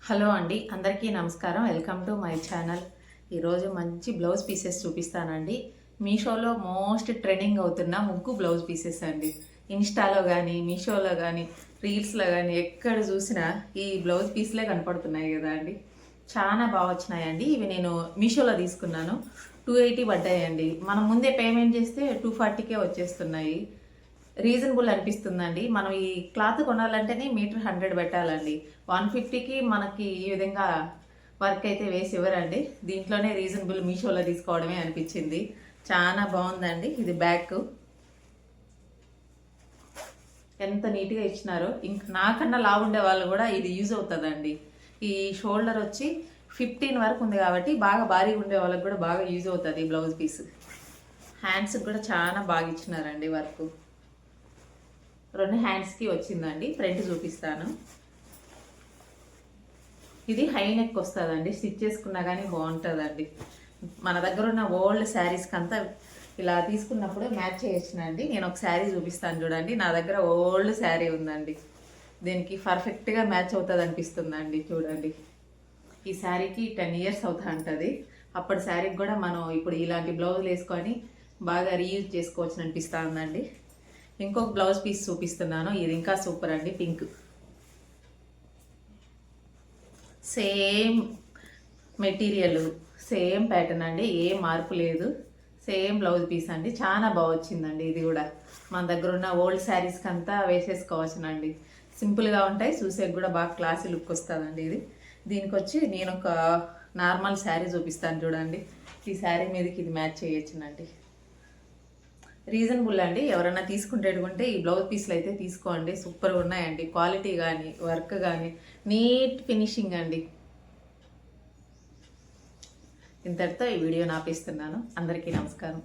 Hello అండి, అందరికీ నమస్కారం. Welcome to my channel. ఈరోజు మంచి బ్లౌజ్ పీసెస్ చూపిస్తానండి. మీషోలో మోస్ట్ ట్రెండింగ్ అవుతున్న ముగ్గు బ్లౌజ్ పీసెస్ అండి. ఇన్స్టాలో కానీ మీషోలో కానీ రీల్స్లో కానీ ఎక్కడ చూసినా ఈ బ్లౌజ్ పీస్లే కనపడుతున్నాయి కదా అండి. చాలా బాగా వచ్చినాయండి. ఇవి నేను మీషోలో తీసుకున్నాను. 280 పడ్డాయండి. మనం ముందే పేమెంట్ చేస్తే 240కే వచ్చేస్తున్నాయి. రీజనబుల్ అనిపిస్తుందండి. మనం ఈ క్లాత్ కొనాలంటేనే మీటర్ 100 పెట్టాలండి. 150కి మనకి ఈ విధంగా వర్క్ అయితే వేసి ఇవ్వరండి. దీంట్లోనే రీజనబుల్ మీషోలో తీసుకోవడమే అనిపించింది. చాలా బాగుందండి. ఇది బ్యాక్ ఎంత నీట్గా ఇచ్చినారో. ఇంక నాకన్నా లావు ఉండే వాళ్ళు కూడా ఇది యూజ్ అవుతుందండి. ఈ షోల్డర్ వచ్చి 15 వరకు ఉంది కాబట్టి బాగా భారీగా ఉండే వాళ్ళకి కూడా బాగా యూజ్ అవుతుంది బ్లౌజ్ పీస్. హ్యాండ్స్కి కూడా చాలా బాగా ఇచ్చినారండి వర్క్. 2 హ్యాండ్స్కి వచ్చిందండి. ఫ్రంట్ చూపిస్తాను. ఇది హై నెక్ వస్తుందండి. స్టిచ్ చేసుకున్నా కానీ బాగుంటుందండి. మన దగ్గర ఉన్న ఓల్డ్ శారీస్కి అంతా ఇలా తీసుకున్నప్పుడు మ్యాచ్ చేయొచ్చునండి. నేను ఒక శారీ చూపిస్తాను చూడండి. నా దగ్గర ఓల్డ్ శారీ ఉందండి. దీనికి పర్ఫెక్ట్గా మ్యాచ్ అవుతుంది అనిపిస్తుందండి. చూడండి, ఈ శారీకి 10 ఇయర్స్ అవుతా ఉంటుంది. అప్పటి శారీకి కూడా మనం ఇప్పుడు ఇలాంటి బ్లౌజులు వేసుకొని బాగా రీయూజ్ చేసుకోవచ్చు అనిపిస్తూ ఉందండి. ఇంకొక బ్లౌజ్ పీస్ చూపిస్తున్నాను. ఇది ఇంకా సూపర్ అండి. Pink same material, same pattern అండి. ఏ మార్పు లేదు. సేమ్ బ్లౌజ్ పీస్ అండి. చాలా బాగా వచ్చిందండి. ఇది కూడా మన దగ్గర ఉన్న ఓల్డ్ శారీస్కి అంతా వేసేసుకోవచ్చునండి. సింపుల్గా ఉంటాయి. చూసేకి కూడా బాగా క్లాసీ లుక్ వస్తుందండి. దీనికి వచ్చి నేను ఒక నార్మల్ శారీ చూపిస్తాను చూడండి. ఈ శారీ మీదకి ఇది మ్యాచ్ చేయొచ్చునండి. రీజనబుల్ అండి. ఎవరైనా తీసుకుంటే ఈ బ్లౌజ్ పీస్లు అయితే తీసుకోండి. సూపర్గా ఉన్నాయండి. క్వాలిటీ కానీ వర్క్ కానీ నీట్ ఫినిషింగ్ అండి. ఇంతటితో ఈ వీడియో ఆపేస్తున్నాను. అందరికీ నమస్కారం.